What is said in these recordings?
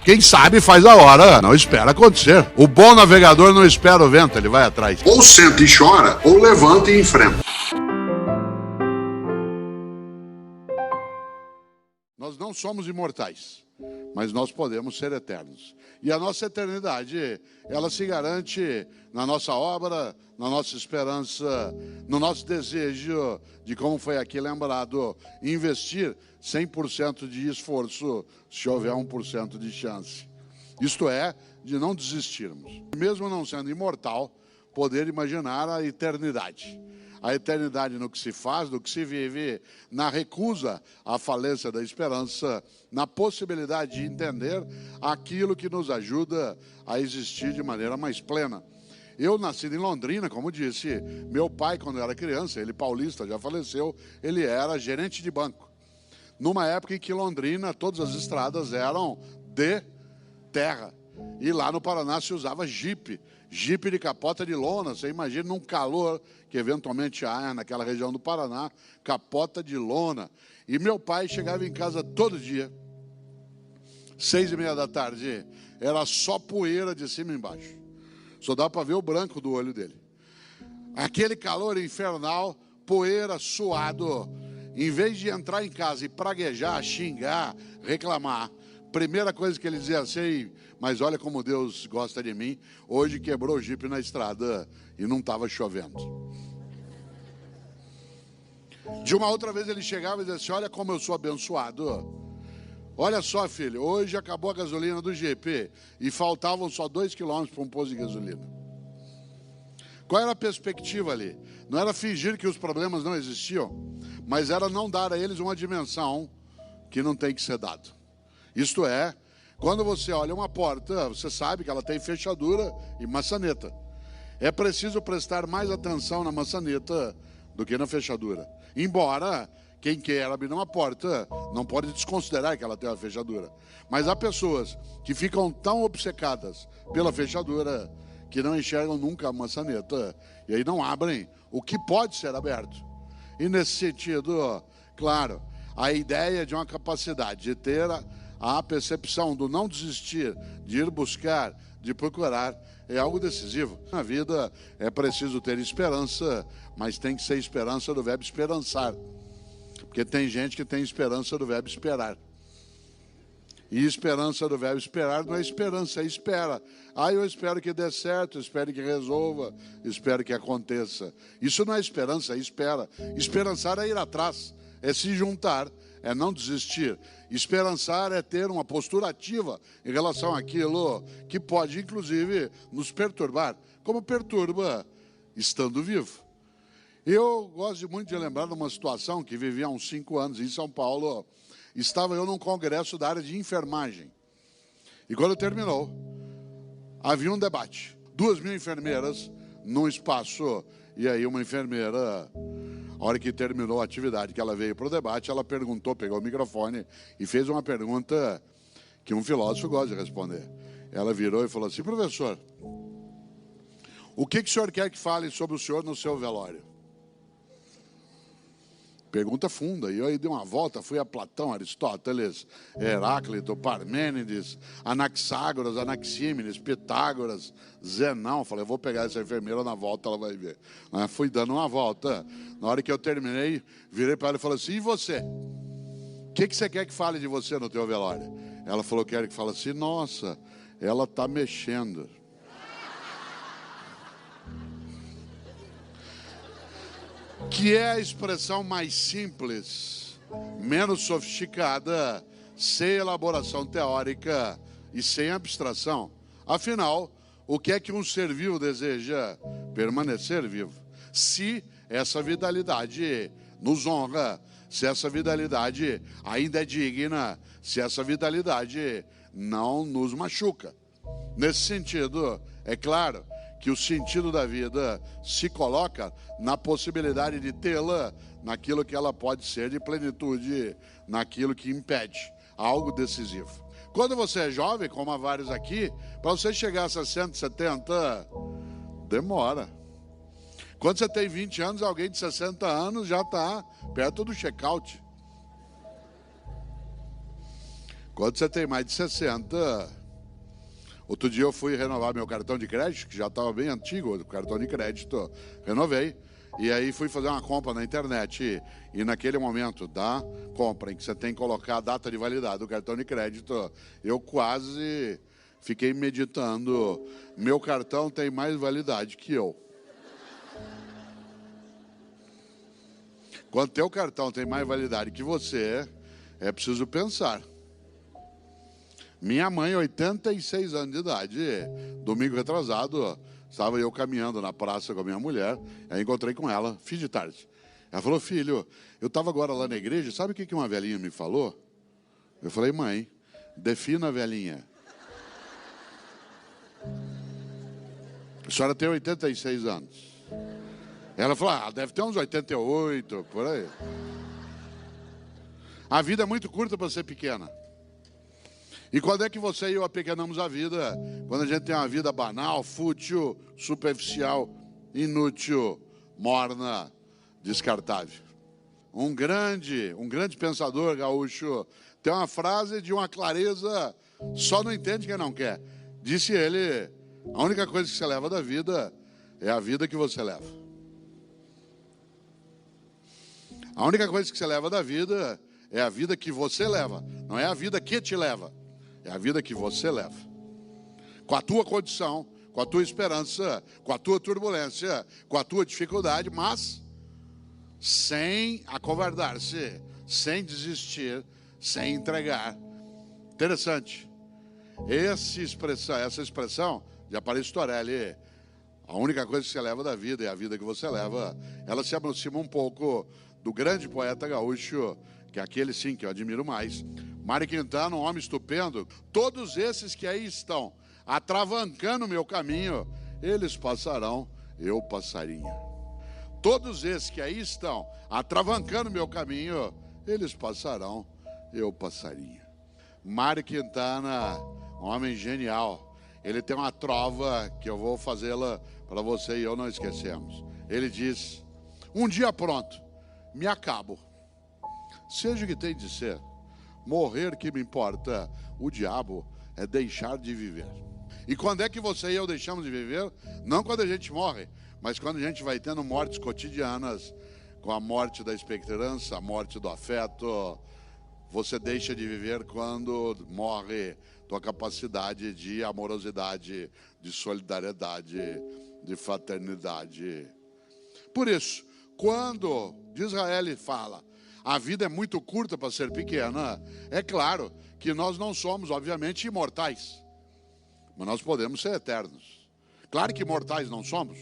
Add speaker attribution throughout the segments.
Speaker 1: Quem sabe faz a hora, não espera acontecer. O bom navegador não espera o vento, ele vai atrás.
Speaker 2: Ou senta e chora, ou levanta e enfrenta.
Speaker 1: Nós não somos imortais, mas nós podemos ser eternos. E a nossa eternidade, ela se garante na nossa obra, na nossa esperança, no nosso desejo de, como foi aqui lembrado, investir 100% de esforço se houver 1% de chance. Isto é, de não desistirmos. Mesmo não sendo imortal, poder imaginar a eternidade. A eternidade no que se faz, no que se vive, na recusa à falência da esperança, na possibilidade de entender aquilo que nos ajuda a existir de maneira mais plena. Eu, nascido em Londrina, como disse, meu pai, quando eu era criança, ele paulista, já faleceu, ele era gerente de banco. Numa época em que Londrina, todas as estradas eram de terra. E lá no Paraná se usava jipe de capota de lona. Você imagina num calor que eventualmente há naquela região do Paraná, capota de lona. E meu pai chegava em casa todo dia, 6h30 da tarde, era só poeira de cima e embaixo. Só dá para ver o branco do olho dele. Aquele calor infernal, poeira, suado. Em vez de entrar em casa e praguejar, xingar, reclamar, primeira coisa que ele dizia assim: mas olha como Deus gosta de mim, hoje quebrou o jipe na estrada e não estava chovendo. De uma outra vez ele chegava e dizia assim: olha como eu sou abençoado. Olha só, filho, hoje acabou a gasolina do GP e faltavam só 2 quilômetros para um posto de gasolina. Qual era a perspectiva ali? Não era fingir que os problemas não existiam, mas era não dar a eles uma dimensão que não tem que ser dado. Isto é, quando você olha uma porta, você sabe que ela tem fechadura e maçaneta. É preciso prestar mais atenção na maçaneta do que na fechadura. Embora quem quer abrir uma porta não pode desconsiderar que ela tem uma fechadura. Mas há pessoas que ficam tão obcecadas pela fechadura que não enxergam nunca a maçaneta e aí não abrem o que pode ser aberto. E nesse sentido, claro, a ideia de uma capacidade de ter a percepção do não desistir, de ir buscar, de procurar, é algo decisivo. Na vida é preciso ter esperança, mas tem que ser esperança do verbo esperançar. Porque tem gente que tem esperança do verbo esperar. E esperança do verbo esperar não é esperança, é espera. Eu espero que dê certo, espero que resolva, espero que aconteça. Isso não é esperança, é espera. Esperançar é ir atrás, é se juntar, é não desistir. Esperançar é ter uma postura ativa em relação àquilo que pode, inclusive, nos perturbar, como perturba estando vivo. Eu gosto muito de lembrar de uma situação que vivi há uns 5 anos em São Paulo. Estava eu num congresso da área de enfermagem. E quando terminou, havia um debate. 2.000 enfermeiras num espaço. E aí uma enfermeira, a hora que terminou a atividade, que ela veio para o debate, ela perguntou, pegou o microfone e fez uma pergunta que um filósofo gosta de responder. Ela virou e falou assim: professor, o que o senhor quer que fale sobre o senhor no seu velório? Pergunta funda. E eu aí dei uma volta, fui a Platão, Aristóteles, Heráclito, Parmênides, Anaxágoras, Anaxímenes, Pitágoras, Zenão. Falei, eu vou pegar essa enfermeira na volta, ela vai ver. Fui dando uma volta. Na hora que eu terminei, virei para ela e falei assim: e você? O que você quer que fale de você no teu velório? Ela falou, quero que fale assim: nossa, ela está mexendo. Que é a expressão mais simples, menos sofisticada, sem elaboração teórica e sem abstração. Afinal, o que é que um ser vivo deseja? Permanecer vivo. Se essa vitalidade nos honra, se essa vitalidade ainda é digna, se essa vitalidade não nos machuca. Nesse sentido, é claro que o sentido da vida se coloca na possibilidade de tê-la naquilo que ela pode ser de plenitude, naquilo que impede, algo decisivo. Quando você é jovem, como há vários aqui, para você chegar a 60, 70, demora. Quando você tem 20 anos, alguém de 60 anos já está perto do check-out. Quando você tem mais de 60, Outro dia eu fui renovar meu cartão de crédito, que já estava bem antigo, o cartão de crédito, renovei. E aí fui fazer uma compra na internet e naquele momento da compra em que você tem que colocar a data de validade do cartão de crédito, eu quase fiquei meditando, meu cartão tem mais validade que eu. Quando teu cartão tem mais validade que você, é preciso pensar. Minha mãe, 86 anos de idade, domingo retrasado, estava eu caminhando na praça com a minha mulher, aí encontrei com ela, fim de tarde. Ela falou, filho, eu estava agora lá na igreja, sabe o que uma velhinha me falou? Eu falei, mãe, defina a velhinha. A senhora tem 86 anos. Ela falou, deve ter uns 88, por aí. A vida é muito curta para ser pequena. E quando é que você e eu apequenamos a vida? Quando a gente tem uma vida banal, fútil, superficial, inútil, morna, descartável. Um grande pensador gaúcho tem uma frase de uma clareza, só não entende quem não quer. Disse ele, a única coisa que você leva da vida é a vida que você leva. A única coisa que você leva da vida é a vida que você leva. Não é a vida que te leva. É a vida que você leva. Com a tua condição, com a tua esperança, com a tua turbulência, com a tua dificuldade, mas sem acovardar-se, sem desistir, sem entregar. Interessante. Essa expressão de Aparício Torelli, a única coisa que você leva da vida é a vida que você leva, ela se aproxima um pouco do grande poeta gaúcho, que é aquele sim que eu admiro mais, Mário Quintana, um homem estupendo. Todos esses que aí estão atravancando o meu caminho, eles passarão, eu passarinho. Todos esses que aí estão atravancando o meu caminho, eles passarão, eu passarinho. Mário Quintana, um homem genial. Ele tem uma trova que eu vou fazê-la para você e eu não esquecemos. Ele diz, um dia pronto, me acabo. Seja o que tem de ser, morrer que me importa, o diabo é deixar de viver. E quando é que você e eu deixamos de viver? Não quando a gente morre, mas quando a gente vai tendo mortes cotidianas, com a morte da esperança, a morte do afeto. Você deixa de viver quando morre tua capacidade de amorosidade, de solidariedade, de fraternidade. Por isso, quando Disraeli fala, a vida é muito curta para ser pequena, é claro que nós não somos, obviamente, imortais. Mas nós podemos ser eternos. Claro que imortais não somos.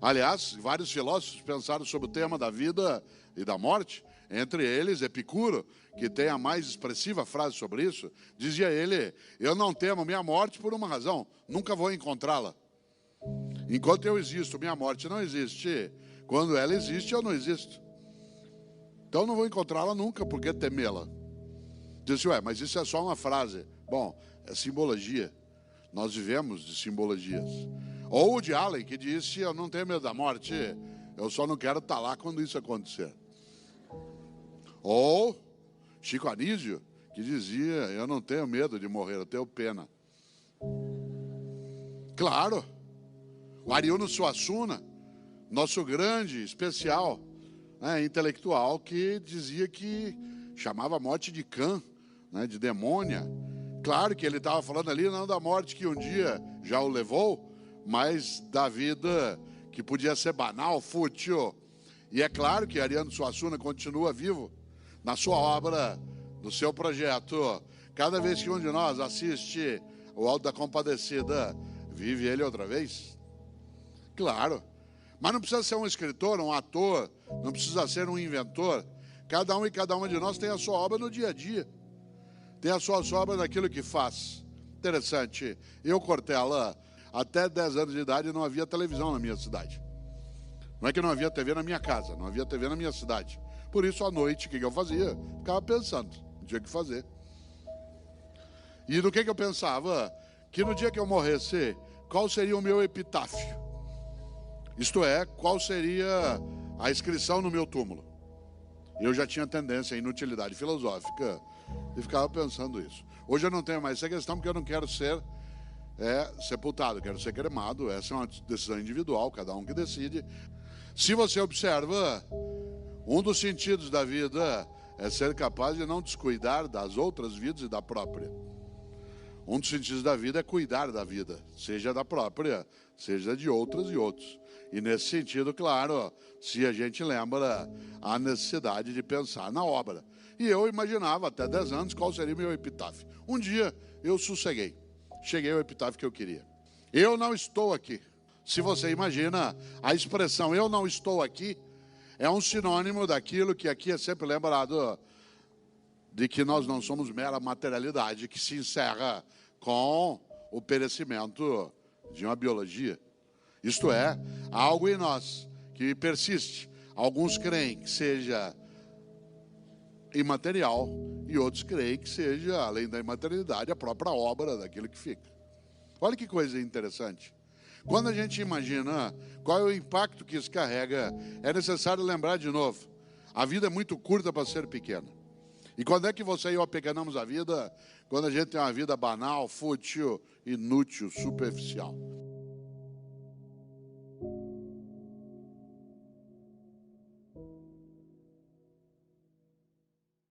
Speaker 1: Aliás, vários filósofos pensaram sobre o tema da vida e da morte. Entre eles, Epicuro, que tem a mais expressiva frase sobre isso, dizia ele, eu não temo minha morte por uma razão, nunca vou encontrá-la. Enquanto eu existo, minha morte não existe. Quando ela existe, eu não existo. Então não vou encontrá-la nunca, por que temê-la? Disse, mas isso é só uma frase. Bom, é simbologia. Nós vivemos de simbologias. Ou o de Allen, que disse, eu não tenho medo da morte, eu só não quero estar lá quando isso acontecer. Ou Chico Anísio, que dizia, eu não tenho medo de morrer, eu tenho pena. Claro, o Ariano Suassuna, nosso grande, especial, intelectual, que dizia que chamava a morte de cã, de demônia. Claro que ele estava falando ali não da morte que um dia já o levou, mas da vida que podia ser banal, fútil. E é claro que Ariano Suassuna continua vivo na sua obra, no seu projeto. Cada vez que um de nós assiste o Alto da Compadecida, vive ele outra vez? Claro. Mas não precisa ser um escritor, um ator, não precisa ser um inventor. Cada um e cada uma de nós tem a sua obra no dia a dia. Tem a sua obra naquilo que faz. Interessante. Eu, Cortella, até 10 anos de idade não havia televisão na minha cidade. Não é que não havia TV na minha casa, não havia TV na minha cidade. Por isso, à noite, o que eu fazia? Ficava pensando, não tinha o que fazer. E do que eu pensava? Que no dia que eu morresse, qual seria o meu epitáfio? Isto é, qual seria a inscrição no meu túmulo? Eu já tinha tendência à inutilidade filosófica e ficava pensando isso. Hoje eu não tenho mais essa questão porque eu não quero ser é sepultado, quero ser cremado. Essa é uma decisão individual, cada um que decide. Se você observa, um dos sentidos da vida é ser capaz de não descuidar das outras vidas e da própria. Um dos sentidos da vida é cuidar da vida, seja da própria, seja de outras e outros. E nesse sentido, claro, se a gente lembra a necessidade de pensar na obra. E eu imaginava até 10 anos qual seria o meu epitáfio. Um dia eu sosseguei, cheguei ao epitáfio que eu queria. Eu não estou aqui. Se você imagina, a expressão eu não estou aqui é um sinônimo daquilo que aqui é sempre lembrado, de que nós não somos mera materialidade que se encerra com o perecimento de uma biologia. Isto é, algo em nós que persiste. Alguns creem que seja imaterial e outros creem que seja, além da imaterialidade, a própria obra daquilo que fica. Olha que coisa interessante. Quando a gente imagina qual é o impacto que isso carrega, é necessário lembrar de novo, a vida é muito curta para ser pequena. E quando é que você e eu apequenamos a vida? Quando a gente tem uma vida banal, fútil, inútil, superficial.